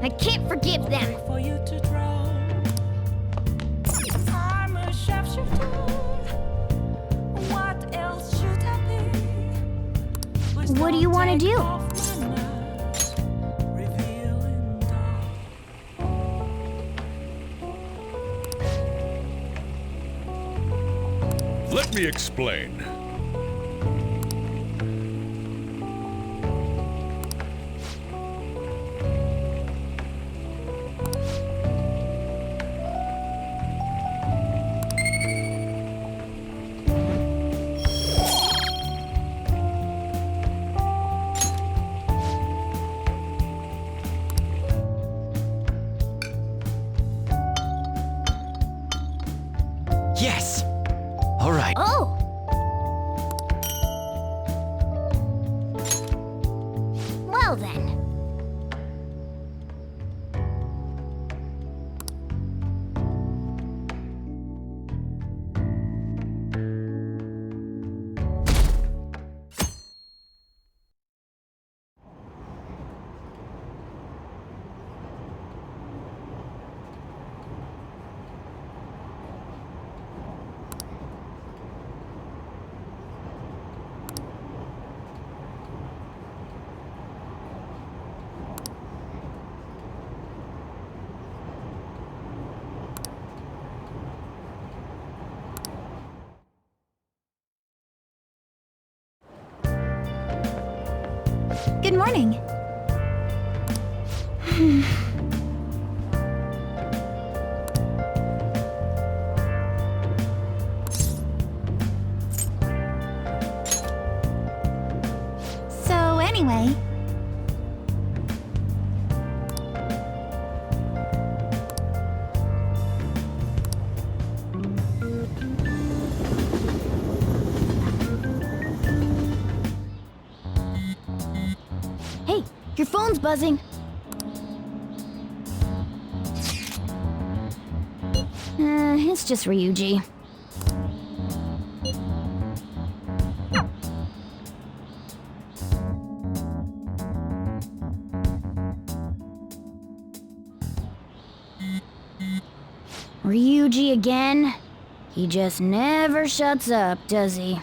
I can't forgive them. For you to draw. I'm a sharpshooter. What else should I be? Please What do you don't want to take do? off my mask, revealing dark. Let me explain. Yes! All right. Oh! Well then. Good morning. So anyway, hey, your phone's buzzing. It's just Ryuji. Ryuji again? He just never shuts up, does he?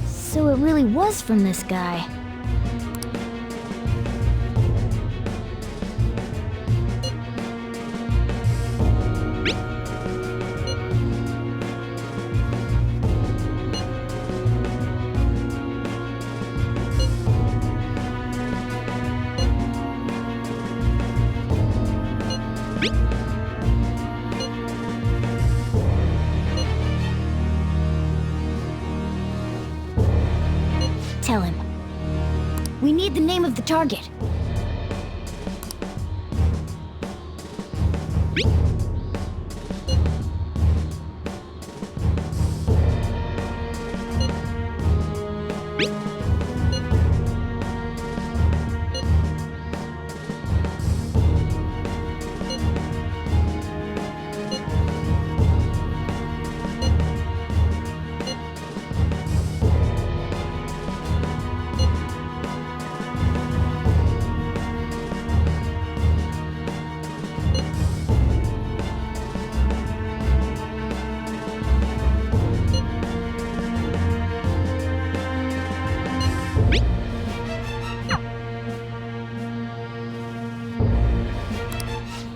So it really was from this guy. Tell him. We need the name of the target.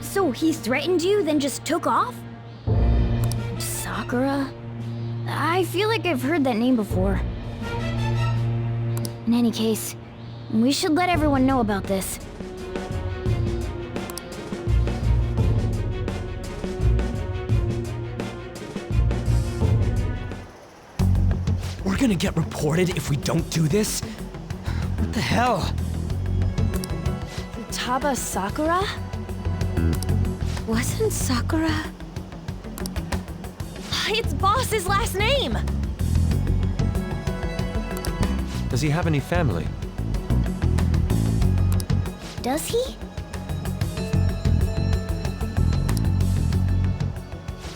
So he threatened you, then just took off? Sakura? I feel like I've heard that name before. In any case, we should let everyone know about this. We're gonna get reported if we don't do this? What the hell? Taba Sakura? wasn't Sakura... It's Boss's last name! Does he have any family? Does he?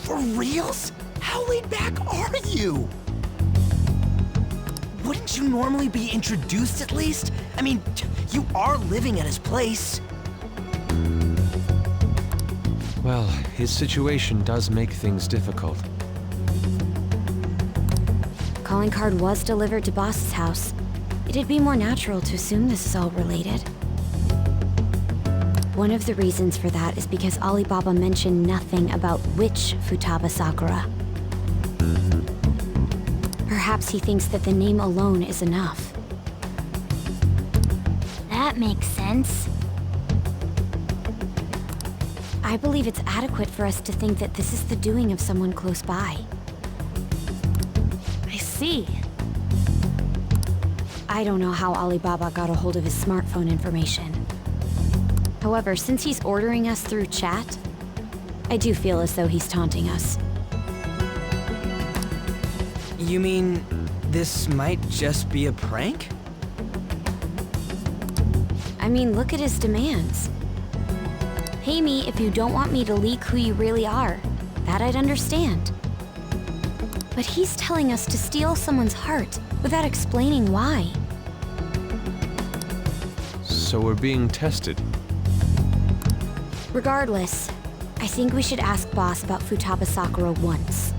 For reals? How laid back are you? Wouldn't you normally be introduced at least? I mean, you are living at his place. Well, his situation does make things difficult. Calling card was delivered to Boss's house. It'd be more natural to assume this is all related. One of the reasons for that is because Alibaba mentioned nothing about which Futaba Sakura. Perhaps he thinks that the name alone is enough. That makes sense. I believe it's adequate for us to think that this is the doing of someone close by. I see. I don't know how Alibaba got a hold of his smartphone information. However, since he's ordering us through chat, I do feel as though he's taunting us. You mean this might just be a prank? I mean, look at his demands. Pay me if you don't want me to leak who you really are. That I'd understand. But he's telling us to steal someone's heart without explaining why. So we're being tested. Regardless, I think we should ask Boss about Futaba Sakura once.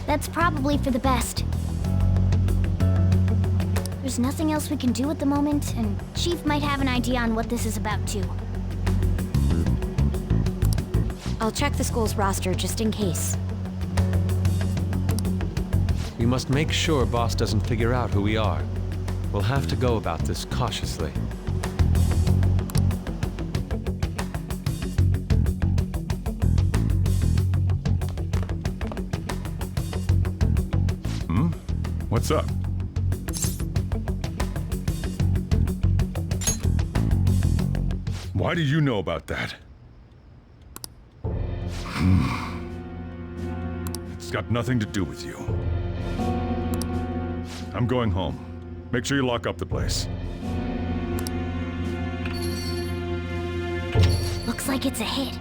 That's probably for the best. There's nothing else we can do at the moment, and Chief might have an idea on what this is about too. I'll check the school's roster just in case. We must make sure Boss doesn't figure out who we are. We'll have to go about this cautiously. What's up? Why do you know about that? It's got nothing to do with you. I'm going home. Make sure you lock up the place. Looks like it's a hit.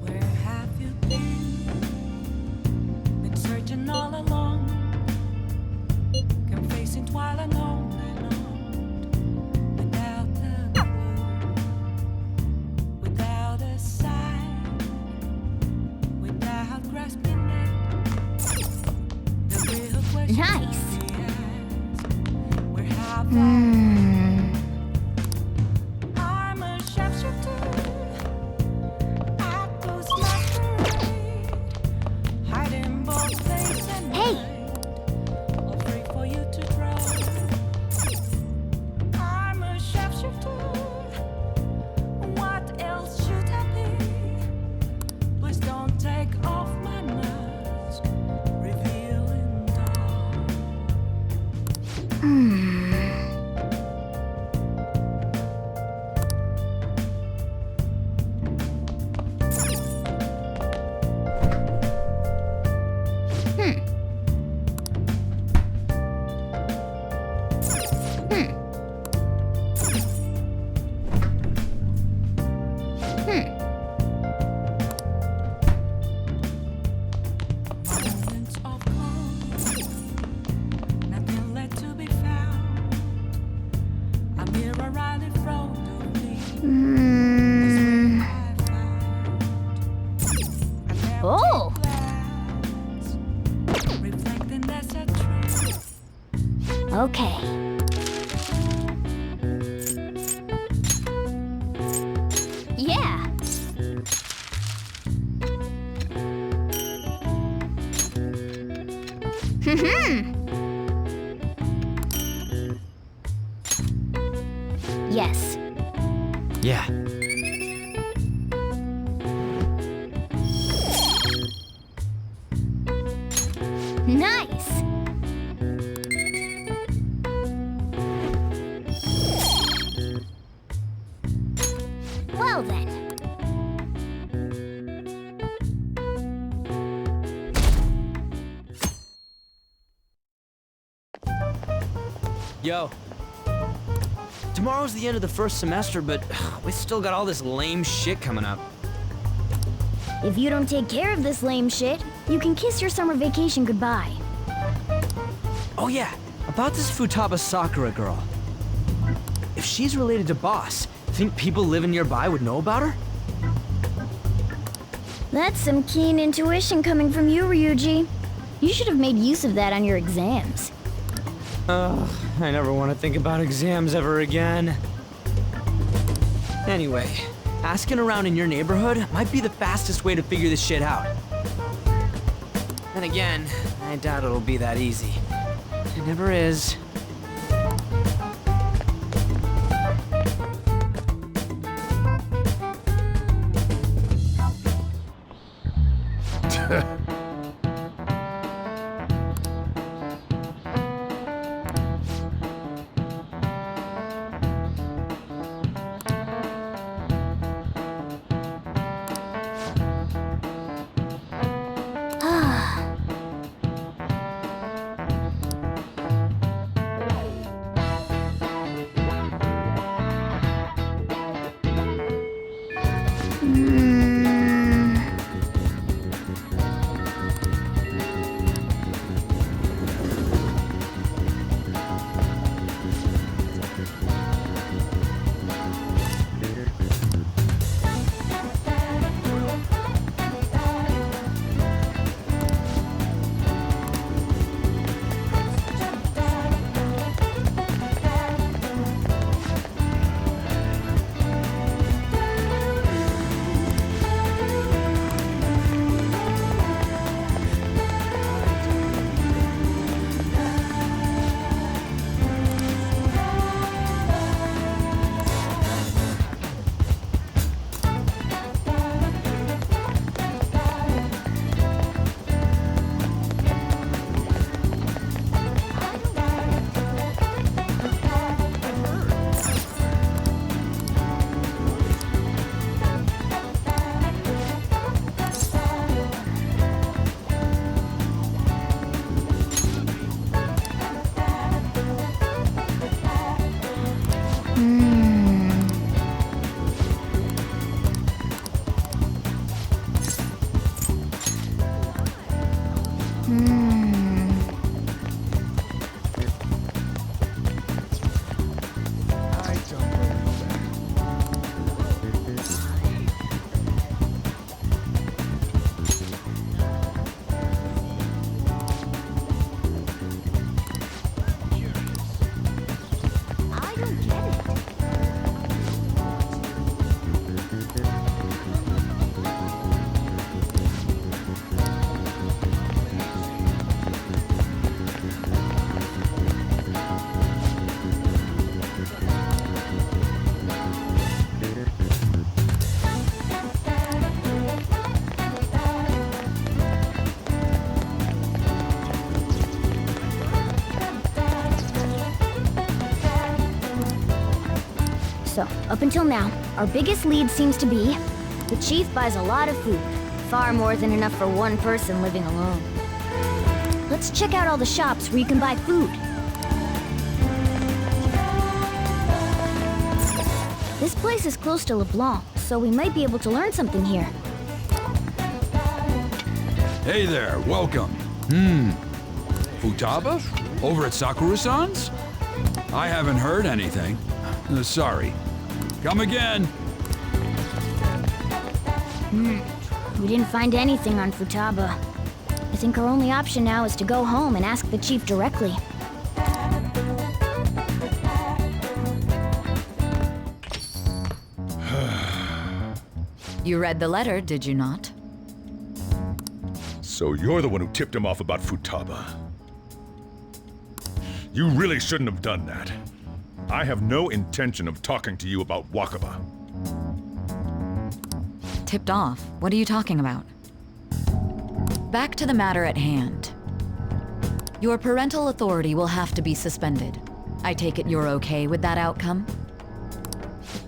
Where have you been? Been searching all along, confessing while alone and on, without a clue, without a sign, without grasping it. The real question Nice. we ask, where have I? I'm a sharpshooter. At those masquerade, hiding both face and Hey! mind, all free for you to draw. I'm a sharpshooter. What else should I be? Please don't take off my mask, revealing dawn. Moments of calm, nothing left to be found. A mirror right in front of me. Is where I found an empty Oh! glass, reflecting as a tree. Okay. Yes. Yeah. Nice! Well then. Yo. Tomorrow's the end of the first semester, but we still got all this lame shit coming up. If you don't take care of this lame shit, you can kiss your summer vacation goodbye. Oh yeah, about this Futaba Sakura girl. If she's related to Boss, think people living nearby would know about her? That's some keen intuition coming from you, Ryuji. You should have made use of that on your exams. Ugh, I never want to think about exams ever again. Anyway, asking around in your neighborhood might be the fastest way to figure this shit out. Then again, I doubt it'll be that easy. It never is. So, up until now, our biggest lead seems to be the chief buys a lot of food, far more than enough for one person living alone. Let's check out all the shops where you can buy food. This place is close to LeBlanc, so we might be able to learn something here. Hey there, welcome. Futaba? Over at Sakura-san's? I haven't heard anything. Sorry. Come again. We didn't find anything on Futaba. I think our only option now is to go home and ask the chief directly. You read the letter, did you not? So you're the one who tipped him off about Futaba. You really shouldn't have done that. I have no intention of talking to you about Wakaba. Tipped off? What are you talking about? Back to the matter at hand. Your parental authority will have to be suspended. I take it you're okay with that outcome?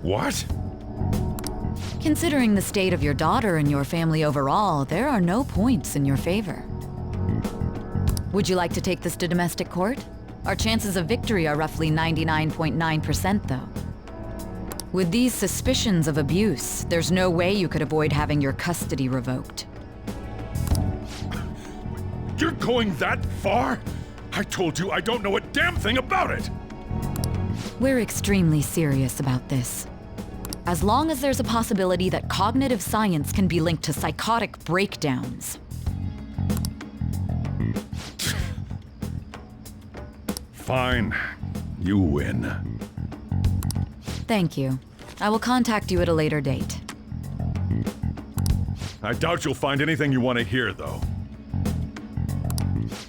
What? Considering the state of your daughter and your family overall, there are no points in your favor. Would you like to take this to domestic court? Our chances of victory are roughly 99.9%, though. With these suspicions of abuse, there's no way you could avoid having your custody revoked. You're going that far? I told you I don't know a damn thing about it! We're extremely serious about this. As long as there's a possibility that cognitive science can be linked to psychotic breakdowns. Fine. You win. Thank you. I will contact you at a later date. I doubt you'll find anything you want to hear, though.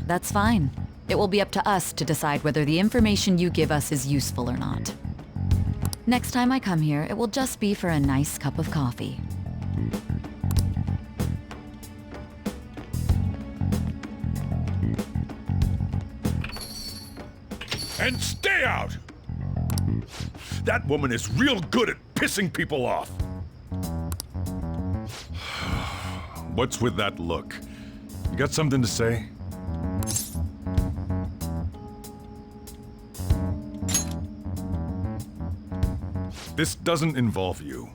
That's fine. It will be up to us to decide whether the information you give us is useful or not. Next time I come here, it will just be for a nice cup of coffee. And stay out! That woman is real good at pissing people off. What's with that look? You got something to say? This doesn't involve you.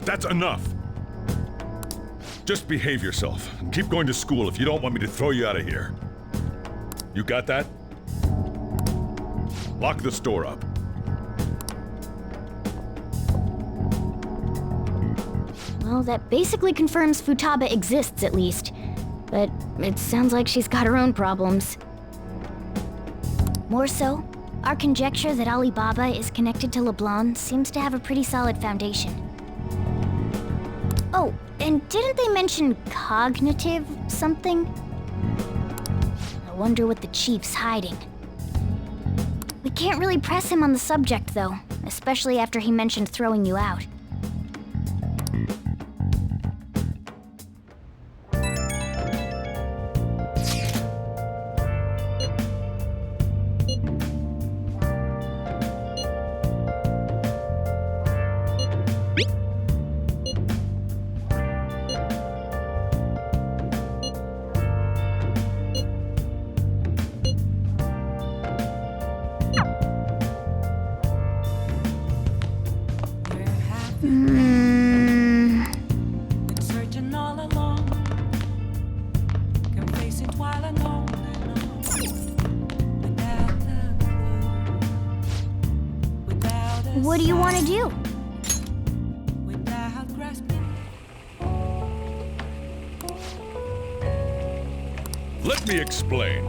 That's enough. Just behave yourself and keep going to school if you don't want me to throw you out of here. You got that? Lock the store up. Well, that basically confirms Futaba exists, at least. But it sounds like she's got her own problems. More so, our conjecture that Alibaba is connected to LeBlanc seems to have a pretty solid foundation. Oh, and didn't they mention cognitive something? I wonder what the chief's hiding. We can't really press him on the subject, though, especially after he mentioned throwing you out. Been searching all along, complacent while alone and on, without a clue, without a What do you want to sign, do? without grasping. Let me explain.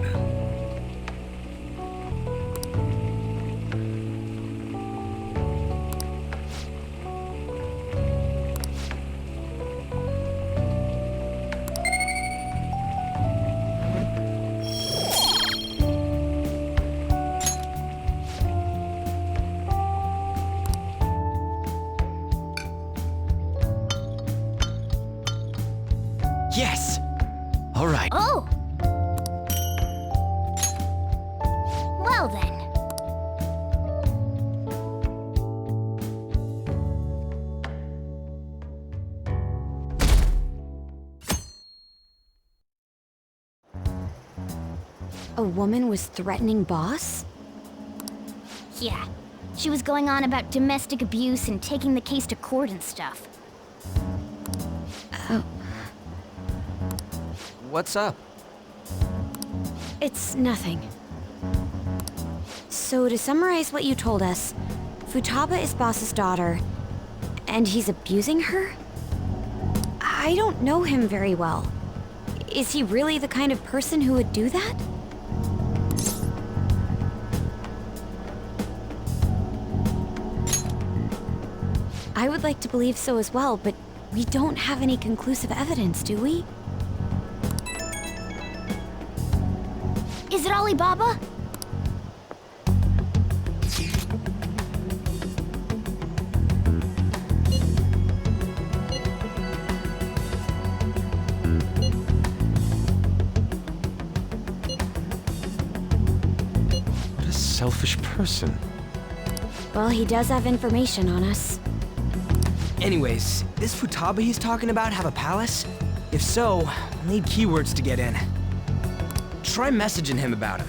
Yes! All right. Oh! Well then. A woman was threatening Boss? Yeah. She was going on about domestic abuse and taking the case to court and stuff. What's up? It's nothing. So to summarize what you told us, Futaba is Boss's daughter, and he's abusing her? I don't know him very well. Is he really the kind of person who would do that? I would like to believe so as well, but we don't have any conclusive evidence, do we? Is it Alibaba? What a selfish person. Well, he does have information on us. Anyways, this Futaba he's talking about have a palace? If so, we'll need keywords to get in. Try messaging him about him.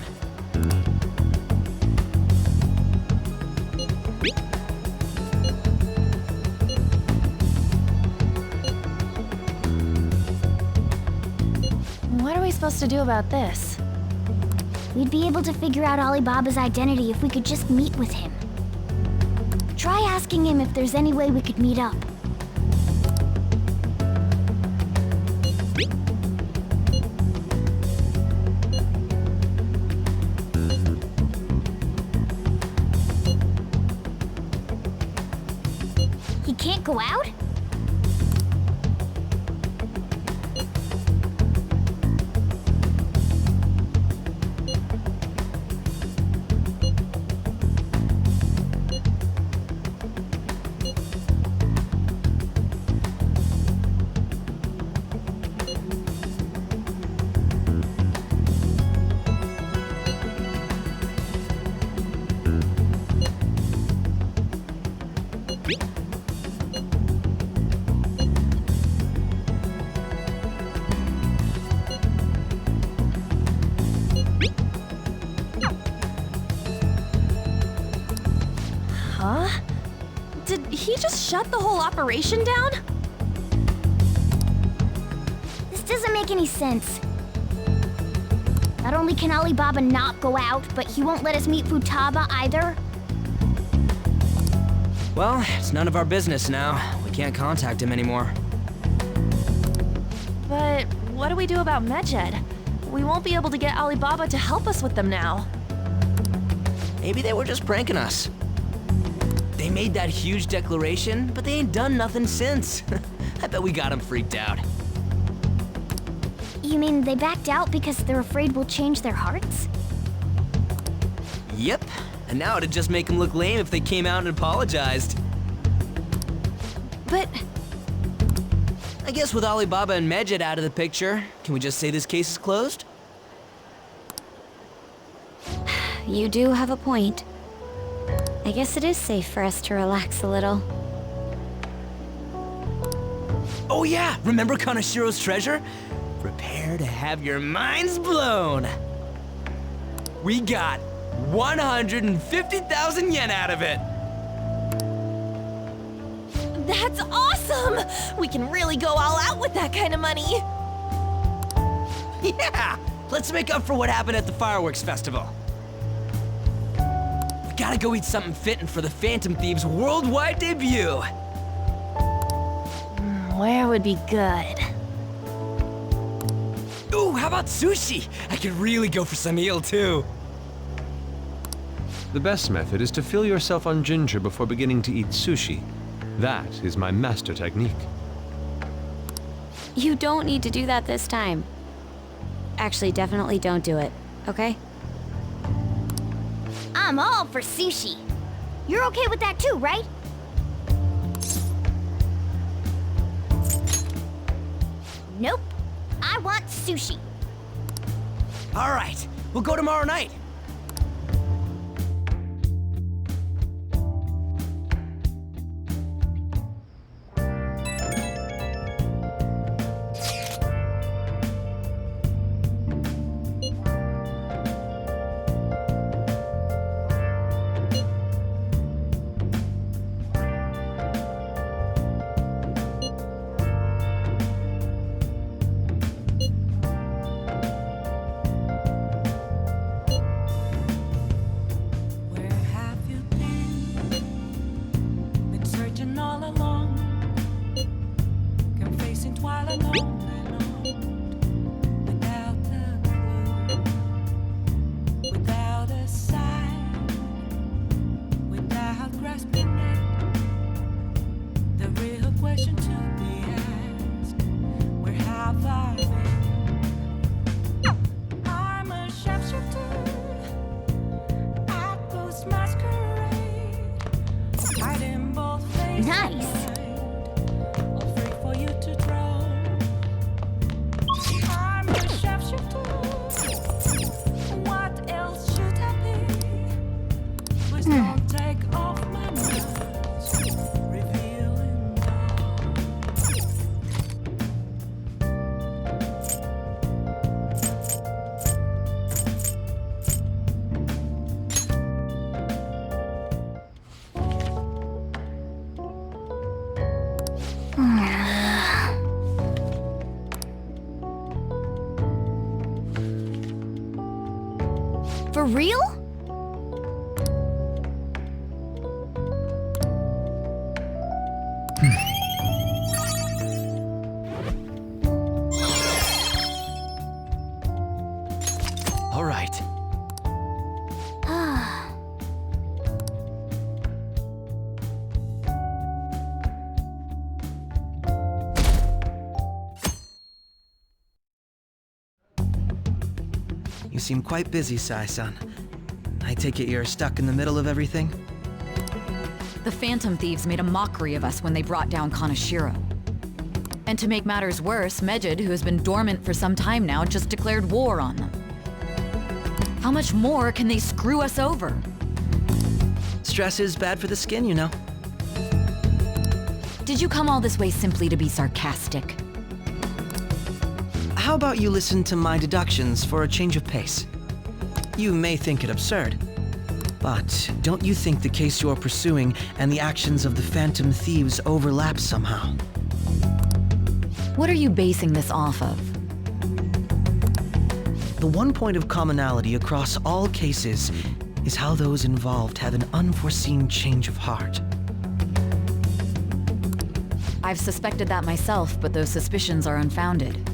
What are we supposed to do about this? We'd be able to figure out Alibaba's identity if we could just meet with him. Try asking him if there's any way we could meet up. He can't go out? Huh? Did he just shut the whole operation down? This doesn't make any sense. Not only can Alibaba not go out, but he won't let us meet Futaba either. Well, it's none of our business now. We can't contact him anymore. But what do we do about Medjed? We won't be able to get Alibaba to help us with them now. Maybe they were just pranking us. They made that huge declaration, but they ain't done nothing since. I bet we got them freaked out. You mean they backed out because they're afraid we'll change their hearts? Yep, and now it'd just make them look lame if they came out and apologized. But I guess with Alibaba and Medjed out of the picture, can we just say this case is closed? You do have a point. I guess it is safe for us to relax a little. Oh yeah, remember Kanashiro's treasure? Prepare to have your minds blown. We got 150,000 yen out of it. that's awesome! We can really go all out with that kind of money. Yeah, let's make up for what happened at the fireworks festival. We gotta go eat something fitting for the Phantom Thieves' worldwide debut. Where would be good? Ooh, how about sushi? I could really go for some eel too. The best method is to fill yourself on ginger before beginning to eat sushi. That is my master technique. You don't need to do that this time. Actually, definitely don't do it, okay? I'm all for sushi. You're okay with that too, right? Nope. I want sushi. All right, we'll go tomorrow night. For real? All right. You seem quite busy, Sai-san. I take it you're stuck in the middle of everything? The Phantom Thieves made a mockery of us when they brought down Kaneshiro. And to make matters worse, Megid, who has been dormant for some time now, just declared war on them. How much more can they screw us over? Stress is bad for the skin, you know. Did you come all this way simply to be sarcastic? How about you listen to my deductions for a change of pace? You may think it absurd, but don't you think the case you're pursuing and the actions of the Phantom Thieves overlap somehow? What are you basing this off of? The one point of commonality across all cases is how those involved have an unforeseen change of heart. I've suspected that myself, but those suspicions are unfounded.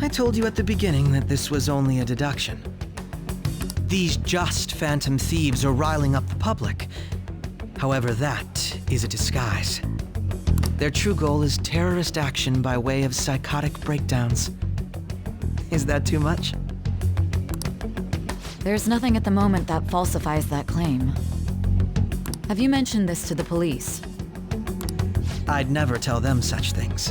I told you at the beginning that this was only a deduction. These just Phantom Thieves are riling up the public. However, that is a disguise. Their true goal is terrorist action by way of psychotic breakdowns. Is that too much? There's nothing at the moment that falsifies that claim. Have you mentioned this to the police? I'd never tell them such things.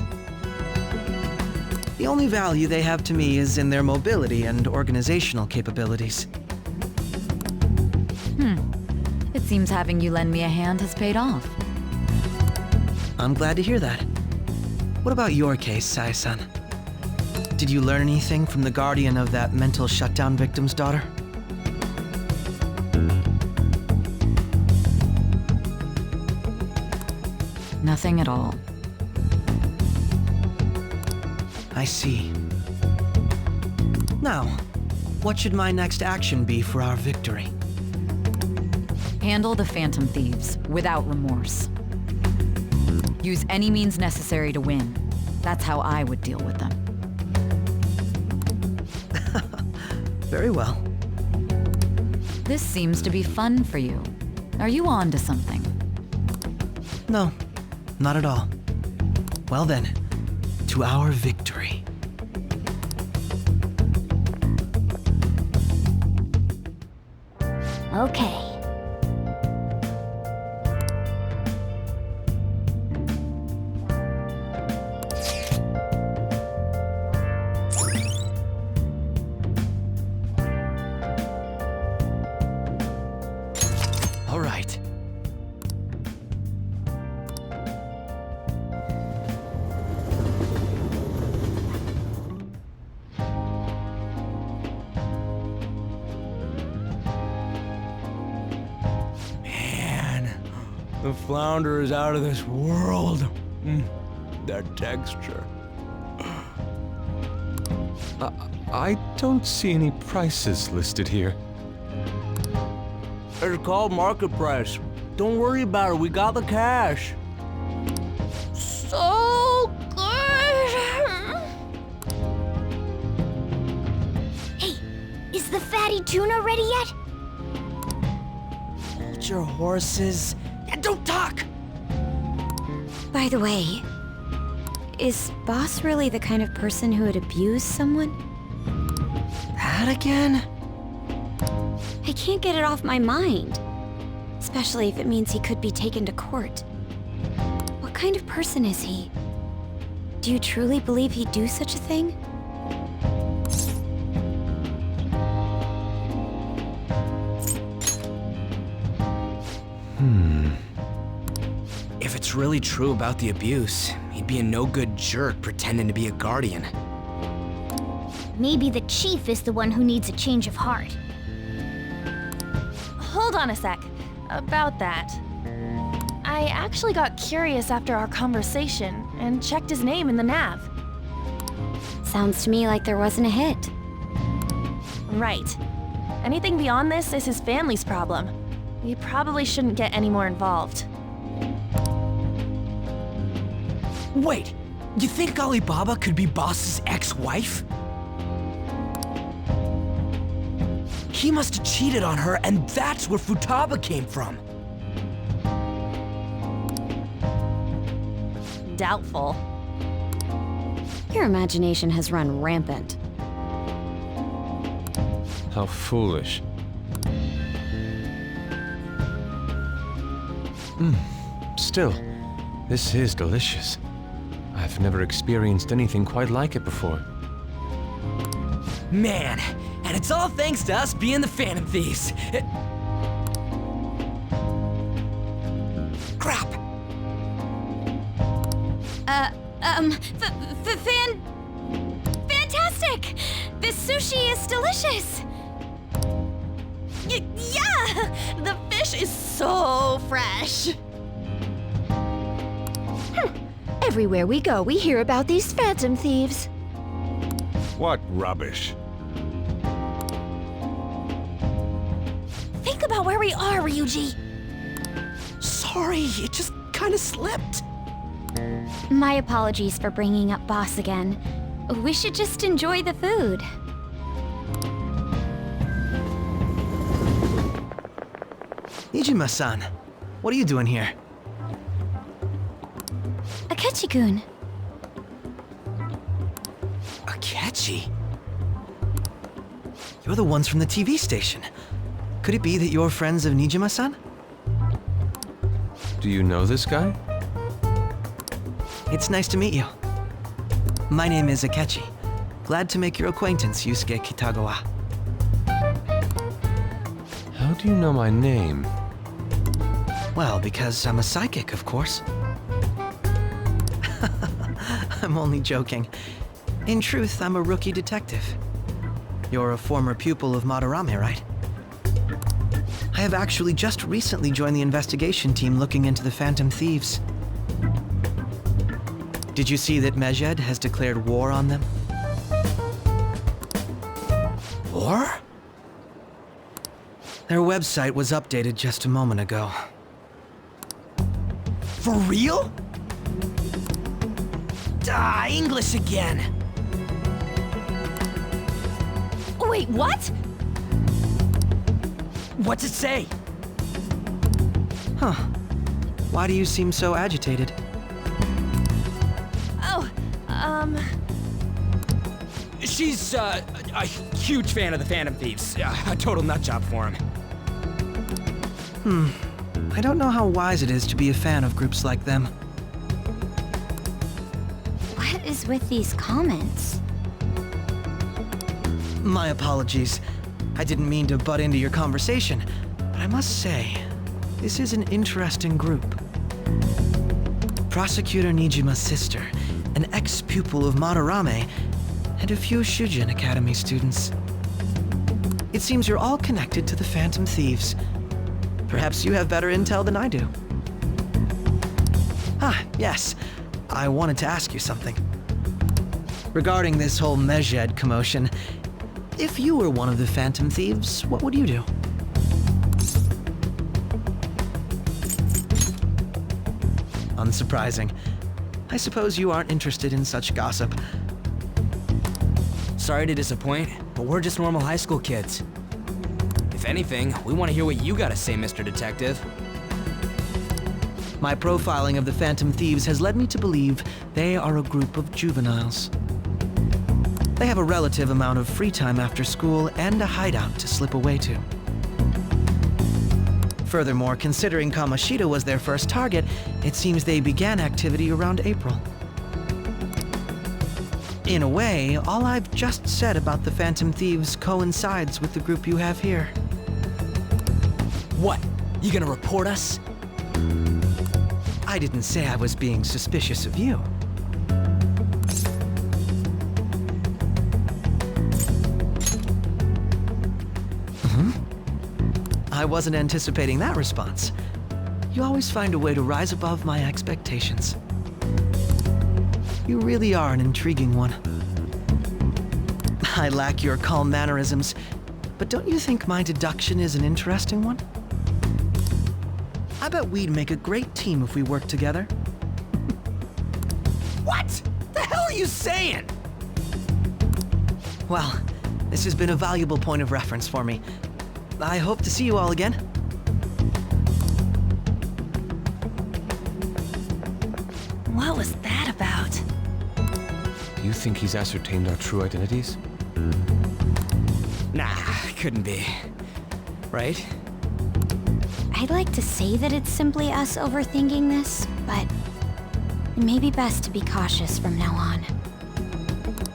The only value they have to me is in their mobility and organizational capabilities. It seems having you lend me a hand has paid off. I'm glad to hear that. What about your case, Sai-san? Did you learn anything from the guardian of that mental shutdown victim's daughter? Nothing at all. I see. Now, what should my next action be for our victory? Handle the Phantom Thieves without remorse. Use any means necessary to win. That's how I would deal with them. Very well. This seems to be fun for you. Are you on to something? No, not at all. Well then, to our victory. Okay. All right. Man, the flounder is out of this world. That texture. I don't see any prices listed here. It's called market price. Don't worry about it, we got the cash. So good! Hey, is the fatty tuna ready yet? Hold your horses and don't talk! By the way, is Boss really the kind of person who would abuse someone? That again? I can't get it off my mind. Especially if it means he could be taken to court. What kind of person is he? Do you truly believe he'd do such a thing? If it's really true about the abuse, he'd be a no-good jerk pretending to be a guardian. Maybe the chief is the one who needs a change of heart. Hold on a sec. About that. I actually got curious after our conversation and checked his name in the nav. Sounds to me like there wasn't a hit. Right. Anything beyond this is his family's problem. We probably shouldn't get any more involved. Wait, you think Alibaba could be Boss's ex-wife? He must have cheated on her, and that's where Futaba came from. Doubtful. Your imagination has run rampant. How foolish. Still, this is delicious. I've never experienced anything quite like it before. Man, and it's all thanks to us being the Phantom Thieves. Crap! Fantastic! This sushi is delicious! Yeah! The fish is so fresh! Everywhere we go, we hear about these Phantom Thieves. What rubbish. Think about where we are, Ryuji! Sorry, it just kinda slipped. My apologies for bringing up Boss again. We should just enjoy the food. Nijima-san, what are you doing here? Akechi-kun. Akechi? You're the ones from the TV station. Could it be that you're friends of Nijima-san? Do you know this guy? It's nice to meet you. My name is Akechi. Glad to make your acquaintance, Yusuke Kitagawa. How do you know my name? Well, because I'm a psychic, of course. I'm only joking. In truth, I'm a rookie detective. You're a former pupil of Madarame, right? I have actually just recently joined the investigation team looking into the Phantom Thieves. Did you see that Meged has declared war on them? War? Their website was updated just a moment ago. For real? Ah, English again. Wait, what? What's it say? Huh. Why do you seem so agitated? Oh, She's, a huge fan of the Phantom Thieves. A total nutjob for him. I don't know how wise it is to be a fan of groups like them. What is with these comments? My apologies. I didn't mean to butt into your conversation, but I must say, this is an interesting group. Prosecutor Nijima's sister, an ex-pupil of Madarame, and a few Shujin Academy students. It seems you're all connected to the Phantom Thieves. Perhaps you have better intel than I do. Ah, yes. I wanted to ask you something. Regarding this whole Meged commotion, if you were one of the Phantom Thieves, what would you do? Unsurprising. I suppose you aren't interested in such gossip. Sorry to disappoint, but we're just normal high school kids. If anything, we want to hear what you gotta say, Mr. Detective. My profiling of the Phantom Thieves has led me to believe they are a group of juveniles. They have a relative amount of free time after school and a hideout to slip away to. Furthermore, considering Kamoshida was their first target, it seems they began activity around April. In a way, all I've just said about the Phantom Thieves coincides with the group you have here. What? You gonna report us? I didn't say I was being suspicious of you. I wasn't anticipating that response. You always find a way to rise above my expectations. You really are an intriguing one. I lack your calm mannerisms, but don't you think my deduction is an interesting one? I bet we'd make a great team if we worked together. What? The hell are you saying? Well, this has been a valuable point of reference for me. I hope to see you all again. What was that about? Do you think he's ascertained our true identities? Nah, couldn't be. Right? I'd like to say that it's simply us overthinking this, but it may be best to be cautious from now on.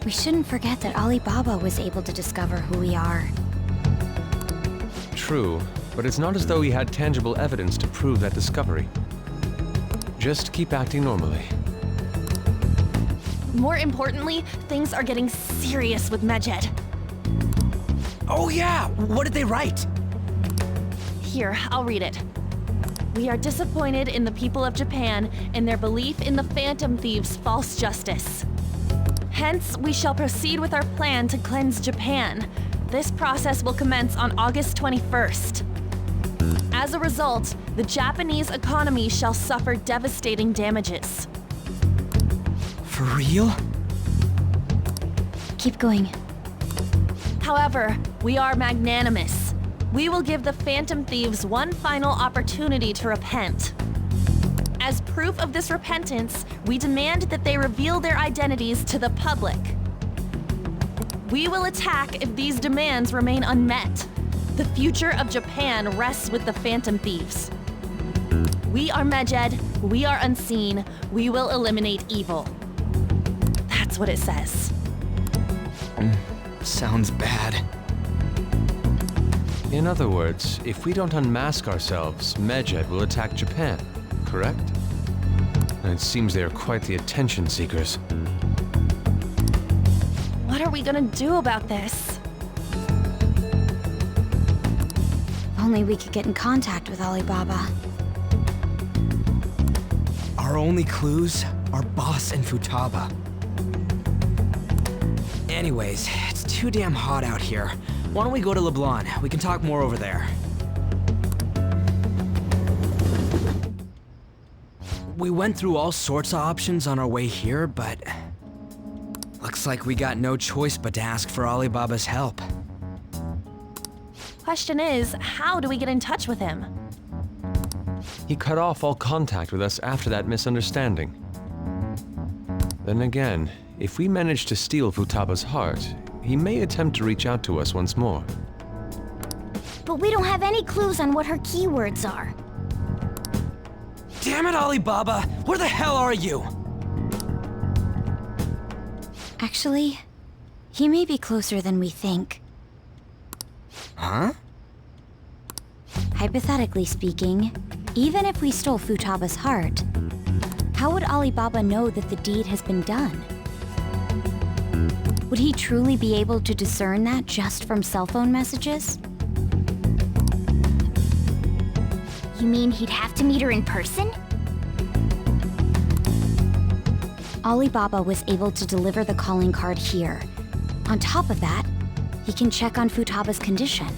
We shouldn't forget that Alibaba was able to discover who we are. True, but it's not as though he had tangible evidence to prove that discovery. Just keep acting normally. More importantly, things are getting serious with Medjed. Oh yeah, what did they write? Here, I'll read it. We are disappointed in the people of Japan and their belief in the Phantom Thieves' false justice. Hence, we shall proceed with our plan to cleanse Japan. This process will commence on August 21st. As a result, the Japanese economy shall suffer devastating damages. For real? Keep going. However, we are magnanimous. We will give the Phantom Thieves one final opportunity to repent. As proof of this repentance, we demand that they reveal their identities to the public. We will attack if these demands remain unmet. The future of Japan rests with the Phantom Thieves. We are Medjed, we are unseen, we will eliminate evil. That's what it says. Sounds bad. In other words, if we don't unmask ourselves, Medjed will attack Japan, correct? And it seems they are quite the attention seekers. What are we gonna do about this? If only we could get in contact with Alibaba. Our only clues are Boss and Futaba. Anyways, it's too damn hot out here. Why don't we go to LeBlanc? We can talk more over there. We went through all sorts of options on our way here, but looks like we got no choice but to ask for Alibaba's help. Question is, how do we get in touch with him? He cut off all contact with us after that misunderstanding. Then again, if we manage to steal Futaba's heart, he may attempt to reach out to us once more. But we don't have any clues on what her keywords are. Damn it, Alibaba! Where the hell are you? Actually, he may be closer than we think. Huh? Hypothetically speaking, even if we stole Futaba's heart, how would Alibaba know that the deed has been done? Would he truly be able to discern that just from cell phone messages? You mean he'd have to meet her in person? Alibaba was able to deliver the calling card here. On top of that, he can check on Futaba's condition.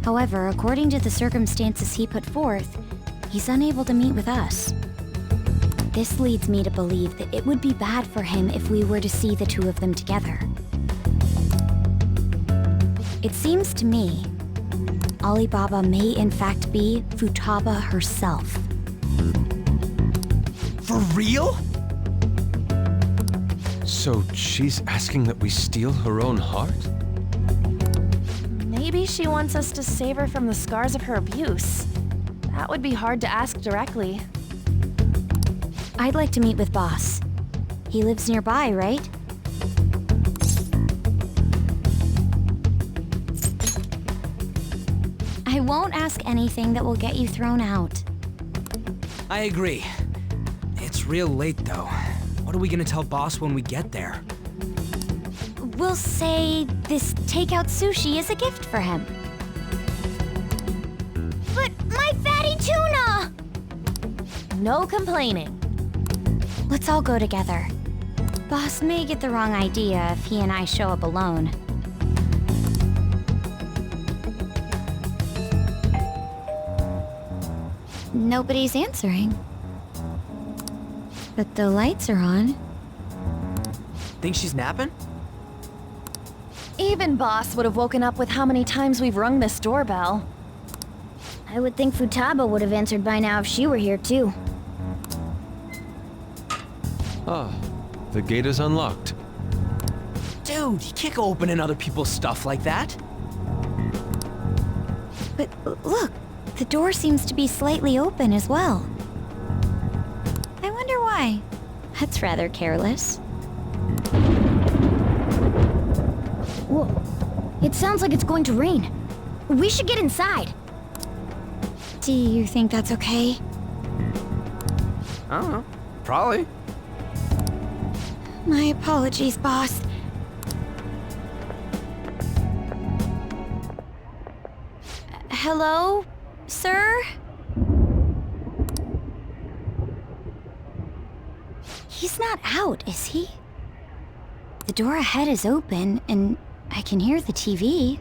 However, according to the circumstances he put forth, he's unable to meet with us. This leads me to believe that it would be bad for him if we were to see the two of them together. It seems to me, Alibaba may in fact be Futaba herself. For real? So she's asking that we steal her own heart? Maybe she wants us to save her from the scars of her abuse. That would be hard to ask directly. I'd like to meet with Boss. He lives nearby, right? I won't ask anything that will get you thrown out. I agree. It's real late, though. What are we gonna tell Boss when we get there? We'll say this takeout sushi is a gift for him. But my fatty tuna! No complaining. Let's all go together. Boss may get the wrong idea if he and I show up alone. nobody's answering. But the lights are on. Think she's napping? Even Boss would have woken up with how many times we've rung this doorbell. I would think Futaba would have answered by now if she were here too. Ah, the gate is unlocked. Dude, you can't go opening other people's stuff like that. But look, the door seems to be slightly open as well. I wonder why. That's rather careless. Whoa. It sounds like it's going to rain. We should get inside. Do you think that's okay? I don't know. Probably. My apologies, boss. Hello, sir? He's not out, is he? The door ahead is open, and I can hear the TV.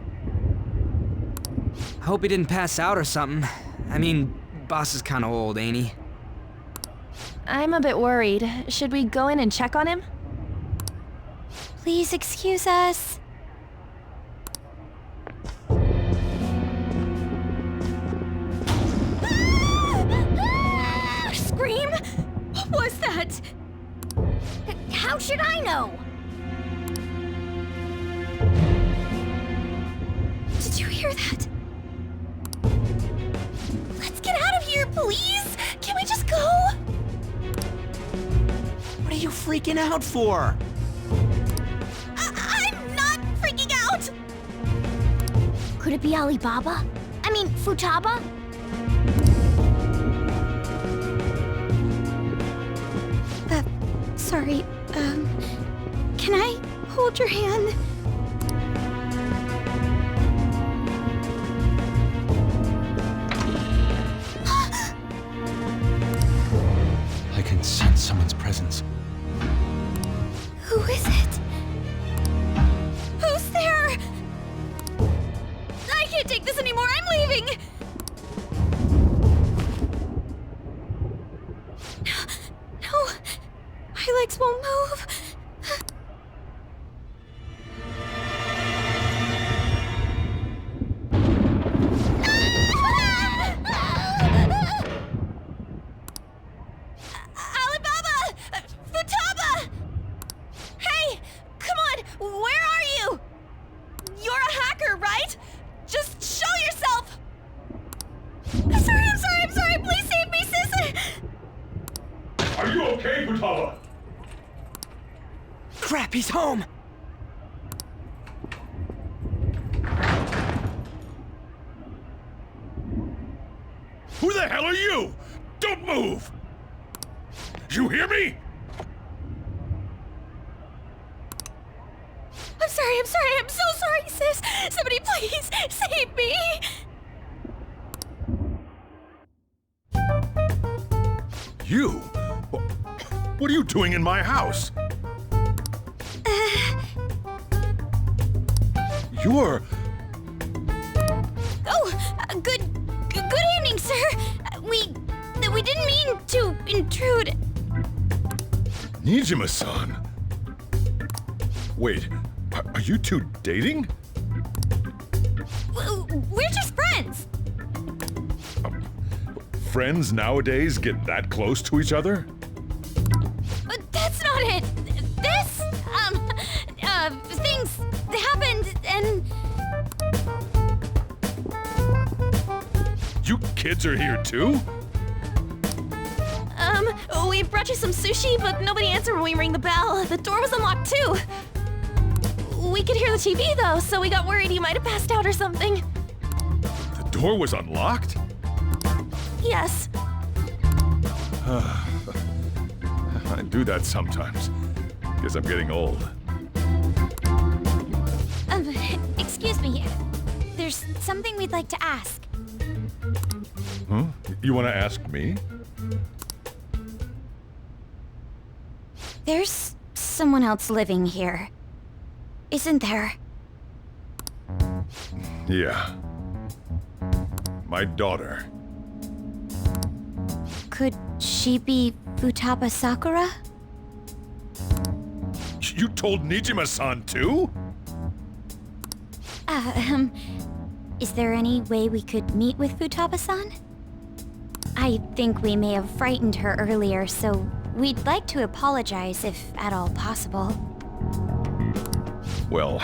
I hope he didn't pass out or something. I mean, Boss is kinda old, ain't he? I'm a bit worried. Should we go in and check on him? Please excuse us. Scream? What was that? How should I know? Did you hear that? Let's get out of here, please! Can we just go? What are you freaking out for? I'm not freaking out! Could it be Alibaba? I mean, Futaba? Sorry, can I hold your hand? I can sense someone's presence. Who is it? Who's there? I can't take this anymore, I'm leaving! No, my legs won't move. Alibaba! Futaba! Hey, come on, where are you? You're a hacker, right? Just show yourself! I'm sorry, please save me, sis! Are you okay, Futaba? Crap, he's home! Who the hell are you? Don't move! You hear me? I'm so sorry, sis! Somebody please save me! You? What are you doing in my house? You're... Good evening, sir. We didn't mean to intrude. Nijima-san. Wait, are you two dating? We're just friends. Friends nowadays get that close to each other? But that's not it. This, things happened and... You kids are here too? We brought you some sushi, but nobody answered when we rang the bell. The door was unlocked too. We could hear the TV though, so we got worried you might have passed out or something. The door was unlocked? Yes. I do that sometimes. Guess I'm getting old. Excuse me. There's something we'd like to ask. Huh? You want to ask me? There's someone else living here, isn't there? Yeah. My daughter. she be Futaba Sakura? You told Nijima-san too? Is there any way we could meet with Futaba-san? I think we may have frightened her earlier, so we'd like to apologize if at all possible. Well,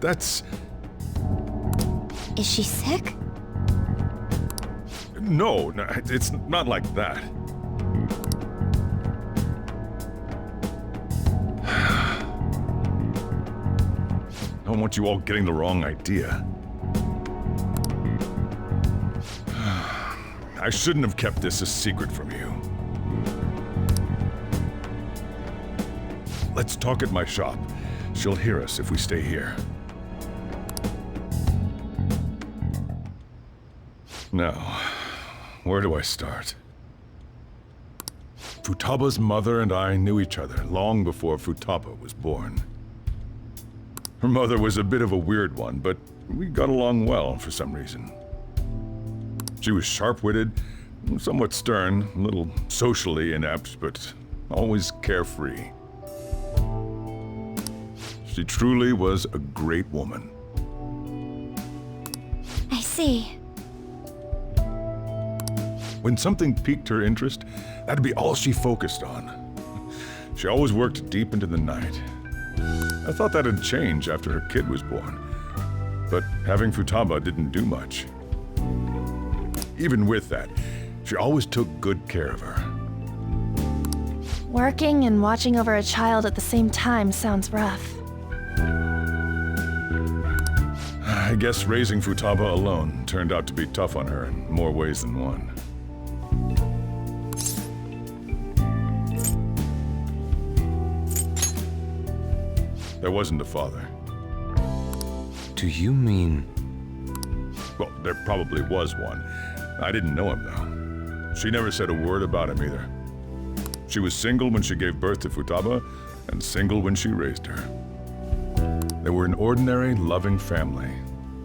that's... Is she sick? No, it's not like that. I don't want you all getting the wrong idea. I shouldn't have kept this a secret from you. Let's talk at my shop. She'll hear us if we stay here. Now, where do I start? Futaba's mother and I knew each other long before Futaba was born. Her mother was a bit of a weird one, but we got along well for some reason. She was sharp-witted, somewhat stern, a little socially inept, but always carefree. She truly was a great woman. I see. When something piqued her interest, that'd be all she focused on. She always worked deep into the night. I thought that'd change after her kid was born, but having Futaba didn't do much. Even with that, she always took good care of her. Working and watching over a child at the same time sounds rough. I guess raising Futaba alone turned out to be tough on her in more ways than one. There wasn't a father. Do you mean... Well, there probably was one. I didn't know him, though. She never said a word about him either. She was single when she gave birth to Futaba, and single when she raised her. They were an ordinary, loving family.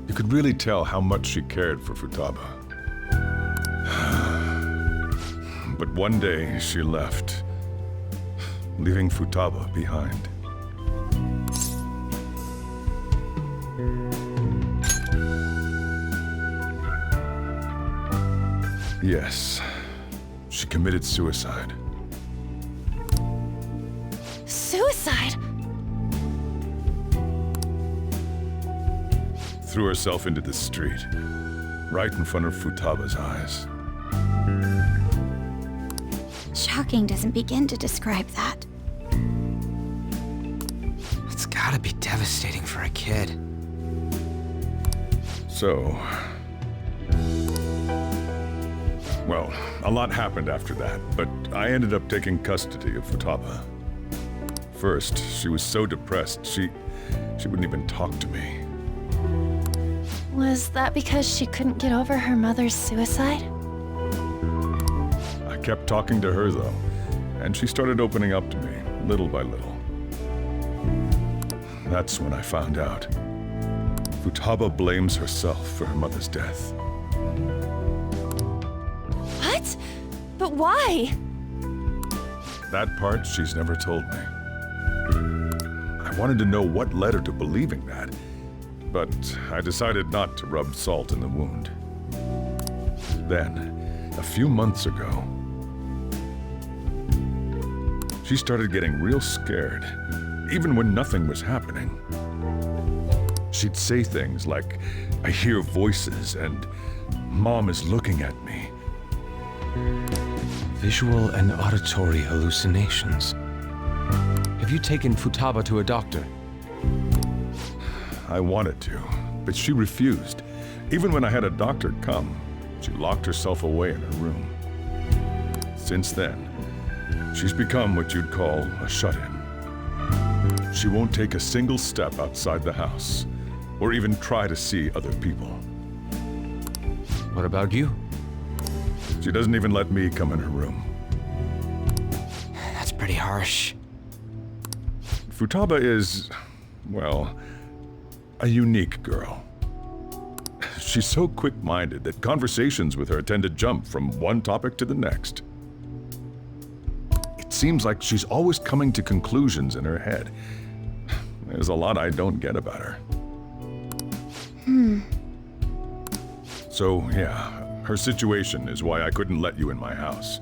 You could really tell how much she cared for Futaba. But one day, she left, leaving Futaba behind. Yes, she committed suicide. Suicide? Threw herself into the street, right in front of Futaba's eyes. Shocking doesn't begin to describe that. It's gotta be devastating for a kid. So... Well, a lot happened after that, but I ended up taking custody of Futaba. First, she was so depressed, she wouldn't even talk to me. Was that because she couldn't get over her mother's suicide? I kept talking to her, though, and she started opening up to me, little by little. That's when I found out. Futaba blames herself for her mother's death. What? But why? That part she's never told me. I wanted to know what led her to believing that, but I decided not to rub salt in the wound. Then, a few months ago, she started getting real scared, even when nothing was happening. She'd say things like, "I hear voices," and "Mom is looking at me." Visual and auditory hallucinations. Have you taken Futaba to a doctor? I wanted to, but she refused. Even when I had a doctor come, she locked herself away in her room. Since then, she's become what you'd call a shut-in. She won't take a single step outside the house, or even try to see other people. What about you? She doesn't even let me come in her room. That's pretty harsh. Futaba is, well, a unique girl. She's so quick-minded that conversations with her tend to jump from one topic to the next. seems like she's always coming to conclusions in her head. There's a lot I don't get about her. So, yeah, her situation is why I couldn't let you in my house.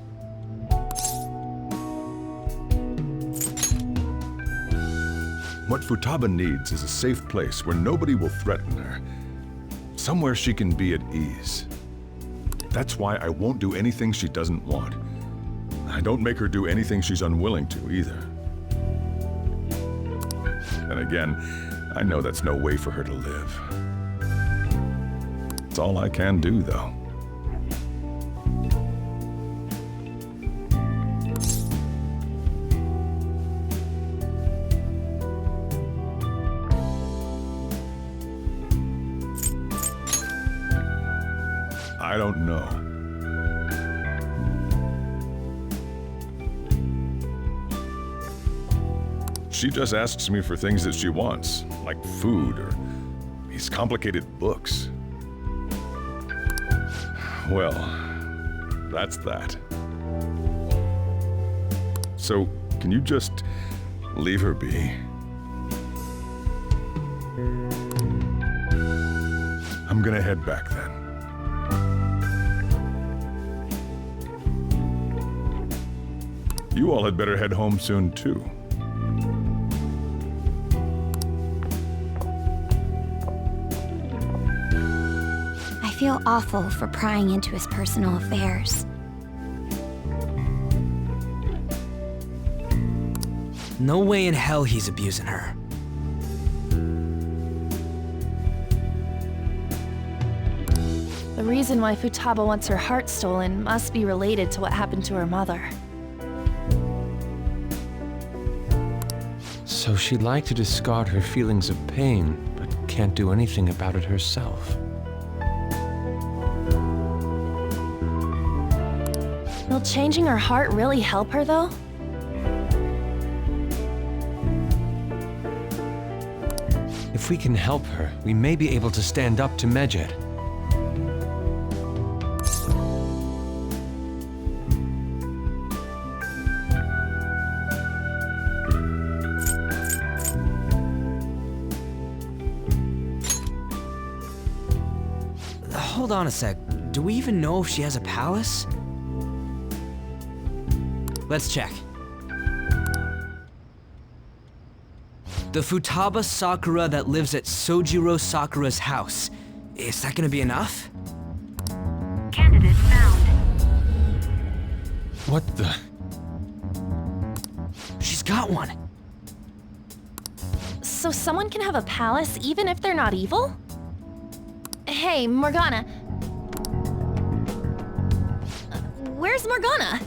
What Futaba needs is a safe place where nobody will threaten her. Somewhere she can be at ease. That's why I won't do anything she doesn't want. I don't make her do anything she's unwilling to, either. And again, I know that's no way for her to live. It's all I can do, though. I don't know. She just asks me for things that she wants, like food or these complicated books. Well, that's that. So, can you just leave her be? I'm gonna head back then. You all had better head home soon, too. I feel awful for prying into his personal affairs. No way in hell he's abusing her. The reason why Futaba wants her heart stolen must be related to what happened to her mother. So she'd like to discard her feelings of pain, but can't do anything about it herself. Will changing her heart really help her, though? If we can help her, we may be able to stand up to Medjed. Hold on a sec. Do we even know if she has a palace? Let's check. The Futaba Sakura that lives at Sojiro Sakura's house. Is that gonna be enough? Candidate found. What the? She's got one. So someone can have a palace even if they're not evil? Hey, Morgana. Where's Morgana?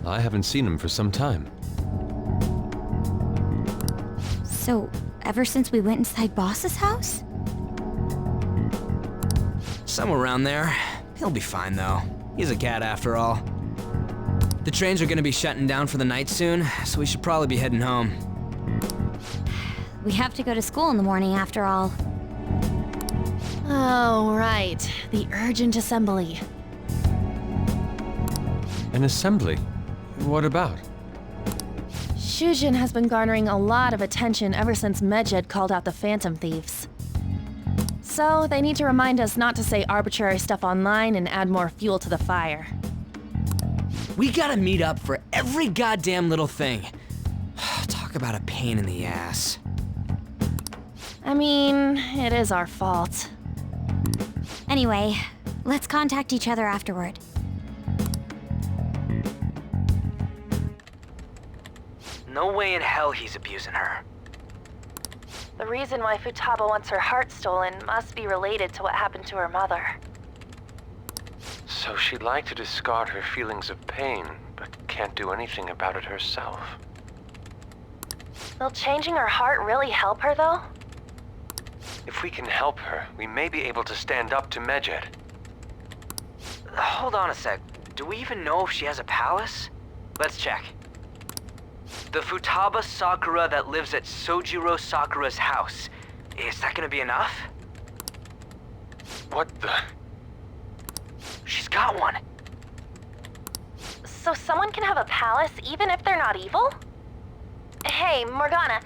I haven't seen him for some time. So, ever since we went inside Boss's house? Somewhere around there. He'll be fine, though. He's a cat after all. The trains are gonna be shutting down for the night soon, so we should probably be heading home. We have to go to school in the morning after all. Oh, right. The urgent assembly. An assembly? What about? Shujin has been garnering a lot of attention ever since Medjed called out the Phantom Thieves. So, they need to remind us not to say arbitrary stuff online and add more fuel to the fire. We gotta meet up for every goddamn little thing. Talk about a pain in the ass. I mean, it is our fault. Anyway, let's contact each other afterward. No way in hell he's abusing her. The reason why Futaba wants her heart stolen must be related to what happened to her mother. So she'd like to discard her feelings of pain, but can't do anything about it herself. Will changing her heart really help her, though? If we can help her, we may be able to stand up to Medjed. Hold on a sec. Do we even know if she has a palace? Let's check. The Futaba Sakura that lives at Sojiro Sakura's house. Is that gonna be enough? What the? She's got one. So someone can have a palace even if they're not evil? Hey, Morgana,